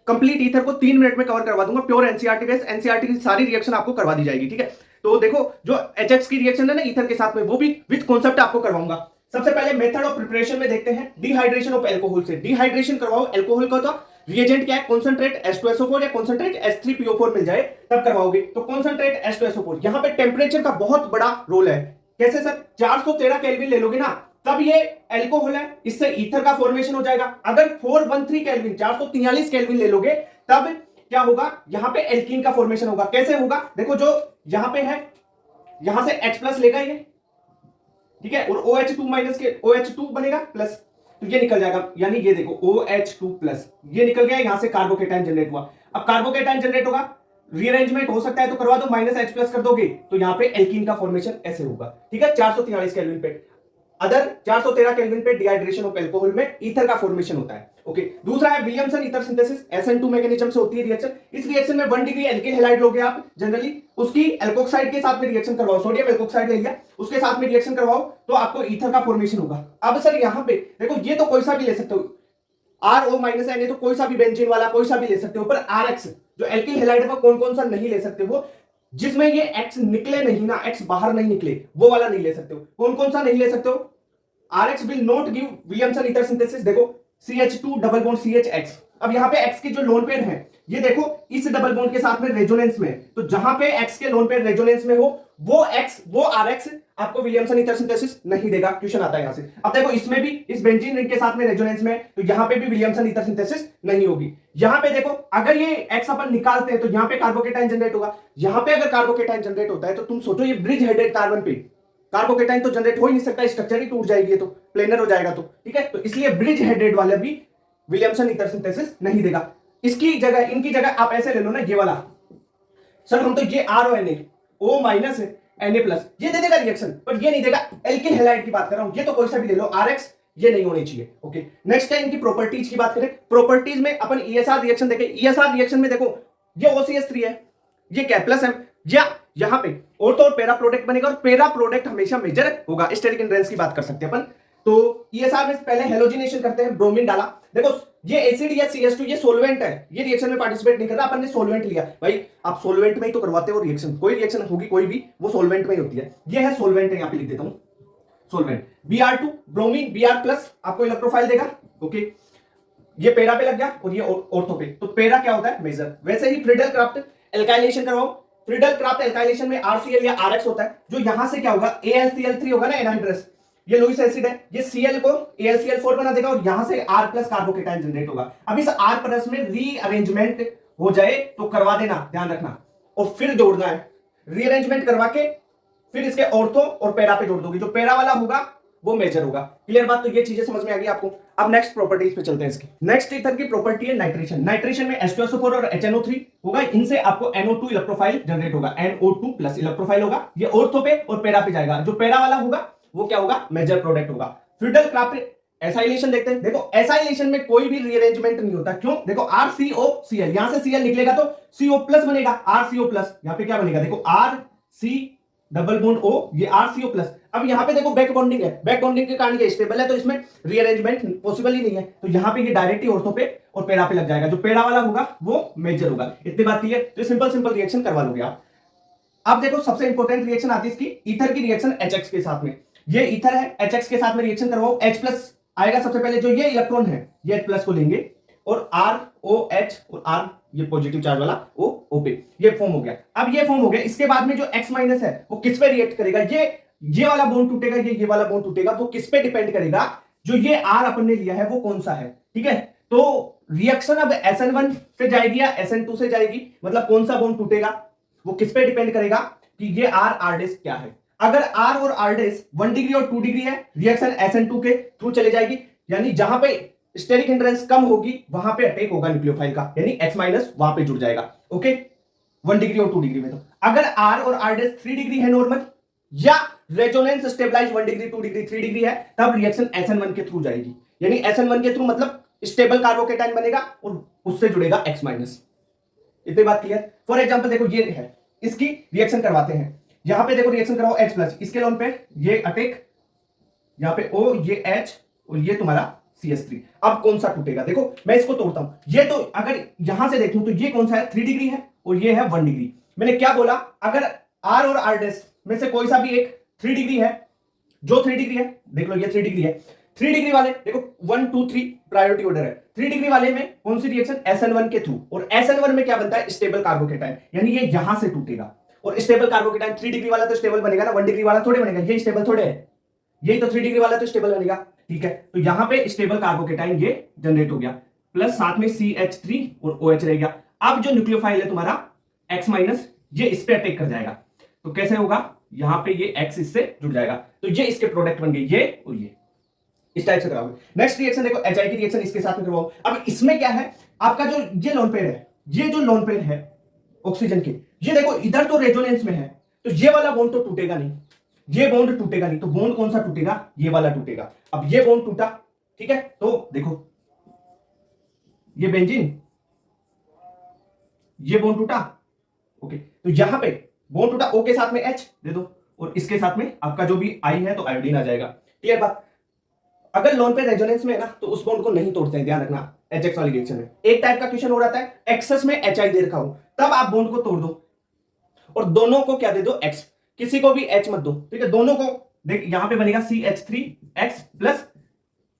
Complete ether को 3 minute में cover करवा दूंगा, प्योर एनसीईआरटी बेस्ड, एनसीईआरटी की सारी रिएक्शन आपको करवा दी जाएगी, ठीक है। तो देखो जो एचएक्स की रिएक्शन है ना ईथर के साथ में, वो भी विद कॉन्सेप्ट आपको करवाऊंगा। सबसे पहले मेथड ऑफ प्रिपरेशन में देखते हैं डिहाइड्रेशन ऑफ एल्कोहल से। डिहाइड्रेशन करवाओ एल्कोहल का, तो रिएजेंट क्या है, कॉन्सेंट्रेट H2SO4 या कॉन्सेंट्रेट H3PO4 मिल जाए तब करवाओगे। तो कॉन्सेंट्रेट H2SO4, यहां पे टेम्परेचर का बहुत बड़ा रोल है। कैसे सर, 413 केल्विन ले लोगे ना तब ये एल्कोहल है, इससे ईथर का फॉर्मेशन हो जाएगा। अगर 413 केल्विन 443 केल्विन ले लोगे तब क्या होगा, यहां पे एल्कीन का फॉर्मेशन होगा। कैसे होगा, देखो जो यहां पे है, यहां से H+ लेगा ये, ठीक है, और OH2 माइनस के OH2 बनेगा प्लस, तो ये निकल जाएगा, यानी ये देखो OH2 प्लस, ये निकल गया, यहां से कार्बोकेटाइन जनरेट हुआ। अब कार्बोकेटाइन जनरेट होगा, रीअरेंजमेंट हो सकता है तो करवा दो, -H+ कर दोगे तो यहां पे एल्कीन का फॉर्मेशन ऐसे होगा, ठीक है, 443 केल्विन पे। अदर 413 केल्विन पे डिहाइड्रेशन ऑफ एल्कोहल में ईथर का फॉर्मेशन होता है। ओके, दूसरा है Williamson ether synthesis, SN2 mechanism से होती है रिएक्शन। इस रिएक्शन में 1 डिग्री एल्किल हैलाइड लोगे आप जनरली, उसकी एल्कोक्साइड के साथ में रिएक्शन करवाओ, सोडियम एल्कोक्साइड ले लिया, उसके साथ में रिएक्शन करवाओ तो आपको ईथर का फॉर्मेशन होगा। अब सर यहां पे देखो, ये तो कोई सा भी ले सकते हो, RO-N, तो कोई सा भी बेंजीन वाला कोई सा भी ले सकते हो, पर RX जो एल्किल हैलाइड का कौन सा नहीं ले सकते हो, जिसमें ये X निकले नहीं ना, X बाहर नहीं निकले, वो वाला नहीं ले सकते हो। कौन सा नहीं ले सकते हो, RX will not give Williamson ether synthesis. देखो CH2 डबल बॉन्ड CHX, अब यहाँ पे X की जो लोन पेयर है, ये देखो इस डबल बॉन्ड के साथ में रेजोनेंस में, तो जहां पे X के लोन पेयर रेजोनेंस में हो वो RX आपको विलियमसन ईथर सिंथेसिस नहीं देगा। क्वेश्चन आता है यहां से। अब देखो इसमें भी इस बेंजीन रिंग के साथ में रेजोनेंस में, तो यहां पे भी विलियमसन ईथर सिंथेसिस नहीं होगी। यहां पे देखो अगर ये X अपन निकालते हैं तो यहां पे कार्बोकेटाइन जनरेट होगा। यहां पे अगर कार्बोकेटाइन जनरेट होता है तो तुम सोचो ये ब्रिज हेडेड कार्बन पे कार्बोकेटाइन तो जनरेट हो ही नहीं सकता, स्ट्रक्चर ही टूट जाएगी, तो प्लेनर हो जाएगा, तो ठीक है, तो इसलिए ब्रिज हेडेड वाला भी विलियमसन ईथर सिंथेसिस नहीं देगा। इसकी जगह, इनकी जगह आप ऐसे ले लो ना, ये वाला, सर हम तो ये RONA O माइनस Na+, ये दे देगा रिएक्शन, पर ये नहीं देगा। एल्किल हैलाइड की बात कर रहा हूं, ये तो कोई सा भी ले लो, RX ये नहीं होनी चाहिए। ओके, नेक्स्ट है इनकी प्रॉपर्टीज की बात करें। प्रॉपर्टीज में अपन ESR रिएक्शन देखें। ESR रिएक्शन में देखो ये OCH3 है, ये K+M, या यहां पे और तो और पैरा प्रोडक्ट बनेगा, और पैरा प्रोडक्ट हमेशा मेजर होगा। स्टेरिक हिंड्रेंस की बात कर सकते हैं अपन। तो ESR में पहले हेलोजिनेशन करते हैं, ब्रोमीन डाला, देखो ये एसिड या CH2 ये सोलवेंट है, ये रिएक्शन में पार्टिसिपेट नहीं कर रहा, अपन ने सोलवेंट लिया। भाई आप सोलवेंट में ही तो करवाते हो रिएक्शन, कोई रिएक्शन होगी कोई भी, वो सोलवेंट में ही होती है। ये है सोलवेंट है, यहां पे लिख देता हूं सोलवेंट। Br2 ब्रोमीन, Br+ आपको इलेक्ट्रोफाइल देगा। ओके, ये पैरा पे लग गया और ये ऑर्थो पे, तो पैरा क्या होता है, मेजर। वैसे ही फ्रीडल क्राफ्ट एल्काइलेशन करवाओ। फ्रीडल क्राफ्ट एल्काइलेशन में RCl या RX होता है, जो यहां से क्या होगा, AlCl3 होगा ना, एनहाइड्रस, ये लुईस एसिड है, ये Cl को AlCl4 बना देगा और यहां से R+ कार्बोकेटाइन जनरेट होगा। अब इस R+ में रीअरेंजमेंट हो जाए तो करवा देना, ध्यान रखना, और फिर जोड़ना है। रीअरेंजमेंट करवा के फिर इसके ऑर्थो और पैरा पे जोड़ दोगे, जो पैरा वाला होगा वो मेजर होगा। क्लियर बात, तो ये चीजें समझ में आ गई आपको। अब नेक्स्ट प्रॉपर्टीज पे चलते हैं इसकी। नेक्स्ट ईथर की प्रॉपर्टी है नाइट्रेशन। नाइट्रेशन में H2SO4 और HNO3 होगा, इनसे आपको NO2 इलेक्ट्रोफाइल जनरेट होगा, NO2+ इलेक्ट्रोफाइल होगा, ये ऑर्थो पे और पैरा पे जाएगा। जो पैरा वाला होगा वो क्या होगा, मेजर प्रोडक्ट होगा। फ्रीडल क्राफ्ट एसाइलेशन देखते हैं। देखो एसाइलेशन में कोई भी रीअरेंजमेंट नहीं होता, क्यों, देखो RCOCl, यहां से Cl निकलेगा तो CO+ बनेगा, RCO+, यहां पे क्या बनेगा, देखो RC डबल बॉन्ड O, ये RCO+। अब यहां पे देखो बैक बॉन्डिंग है, बैक बॉन्डिंग के कारण ये स्टेबल है, तो इसमें रीअरेंजमेंट पॉसिबल ही नहीं है, तो यहां पे ये डायरेक्ट ही ऑर्थो पे और पैरा पे लग जाएगा। जो पैरा वाला होगा वो मेजर होगा। इतनी बात क्लियर, तो सिंपल रिएक्शन करवा लोगे आप। अब देखो सबसे इंपॉर्टेंट रिएक्शन आती है इसकी, ईथर की रिएक्शन HX के साथ में। ये ईथर है, HX के साथ में रिएक्शन करवाओ, H+ आएगा। सबसे पहले जो ये इलेक्ट्रॉन है ये H+ को लेंगे और ROH और R ये पॉजिटिव चार्ज वाला O पे, ये फॉर्म हो गया। अब ये फॉर्म हो गया, इसके बाद में जो X- है वो किस पे रिएक्ट करेगा, ये वाला बॉन्ड टूटेगा, ये वाला बॉन्ड टूटेगा, वो किस पे डिपेंड करेगा, जो ये R अपन ने लिया है वो कौन सा है, ठीक है। तो रिएक्शन अब SN1 से जाएगी या SN2 से जाएगी, मतलब कौन सा बॉन्ड टूटेगा वो किस पे डिपेंड करेगा कि ये R क्या है। अगर R और R 1 डिग्री और 2 डिग्री है, रिएक्शन SN2 के थ्रू चले जाएगी, यानी जहां पे स्टेरिक हिंड्रेंस कम होगी वहां पे अटैक होगा न्यूक्लियोफाइल का, यानी X- वहां पे जुड़ जाएगा। ओके, 1 डिग्री और 2 डिग्री में। तो अगर R और R 3 डिग्री है नॉर्मल, या resonance stabilise 1 degree 2 degree 3 degree है, तब रिएक्शन SN1 के थ्रू जाएगी, यानी SN1 के थ्रू मतलब स्टेबल कार्बोकेटाइन बनेगा और उससे जुड़ेगा X-। इतनी बात क्लियर। फॉर एग्जांपल देखो ये है, इसकी रिएक्शन करवाते हैं, यहां पे देखो रिएक्शन कराओ H+, इसके लोन पे ये अटैक, यहां पे O, ये H और ये तुम्हारा CH3। अब कौन सा टूटेगा, देखो मैं इसको तोड़ता हूं, ये तो अगर यहां से देखूं तो ये कौन सा है 3 डिग्री है और ये है 1 डिग्री। मैंने क्या बोला, अगर R और R' में से कोई सा भी एक 3 डिग्री है, जो 3 डिग्री है, देख लो ये 3 डिग्री है, 3 डिग्री वाले देखो 1 2 3 प्रायोरिटी ऑर्डर है, 3 डिग्री वाले में कौन सी रिएक्शन, SN1 के थ्रू, और SN1 में क्या बनता है, स्टेबल कार्बोकेटाइन, यानी ये यहां से टूटेगा। और स्टेबल कार्बोकेटाइन 3 डिग्री वाला तो स्टेबल बनेगा ना, 1 डिग्री वाला थोड़े बनेगा, ये स्टेबल थोड़े है, यही तो 3 डिग्री वाला तो स्टेबल बनेगा, ठीक है। तो यहां पे स्टेबल कार्बोकेटाइन ये जनरेट हो गया, प्लस साथ में CH3 और OH रह गया। अब जो न्यूक्लियोफाइल है तुम्हारा X-, ये इस पे अटैक कर जाएगा, तो कैसे होगा, यहां पे ये X इससे जुड़ जाएगा, तो ये इसके प्रोडक्ट बन गए, ये और ये, इस टाइप से कराओगे। नेक्स्ट रिएक्शन देखो, HI की रिएक्शन इसके साथ में करवाओ। अब इसमें क्या है, आपका जो ये लोन पेयर है, ये जो लोन पेयर है ऑक्सीजन के, ये देखो इधर तो रेजोनेंस में है, तो ये वाला बॉन्ड तो टूटेगा नहीं, ये बॉन्ड टूटेगा नहीं, तो बॉन्ड कौन सा टूटेगा, ये वाला टूटेगा। अब ये बॉन्ड टूटा, ठीक है, तो देखो ये बेंजीन, ये बॉन्ड टूटा, ओके, तो यहां पे बॉन्ड टूटा, O के साथ में H दे दो, और इसके साथ में आपका जो भी I है तो आयोडीन आ जाएगा। क्लियर बात। अगर लोन पे रेजोनेंस में है ना, तो उस बॉन्ड को नहीं तोड़ते हैं, ध्यान रखना। HX वाली रिएक्शन में एक टाइप का क्वेश्चन हो रहा है, एक्सेस में HI दे रखा हो, तब आप बॉन्ड को तोड़ दो और दोनों को क्या दे दो, X, किसी को भी H मत दो, ठीक है, दोनों को देख, यहां पे बनेगा CH3X प्लस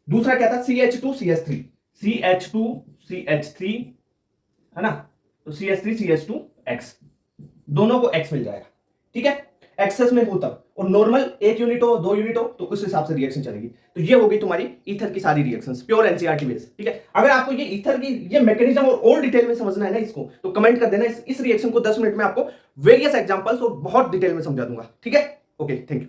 दूसरा क्या था CH2CH3, CH2CH3 है ना, तो CH3CH2X, दोनों को X मिल जाएगा, ठीक है, एक्सेस में हो तब। और नॉर्मल 1 यूनिट हो 2 यूनिट हो तो उस हिसाब से रिएक्शन चलेगी। तो ये होगी तुम्हारी ईथर की सारी रिएक्शंस, प्योर एनसीईआरटी बेस, ठीक है। अगर आपको ये ईथर की ये मैकेनिज्म और डिटेल में समझना है ना इसको, तो कमेंट कर देना, इस रिएक्शन को 10 मिनट में आपको वेरियस एग्जांपल्स और बहुत डिटेल में समझा दूंगा, ठीक है। Okay, thank you.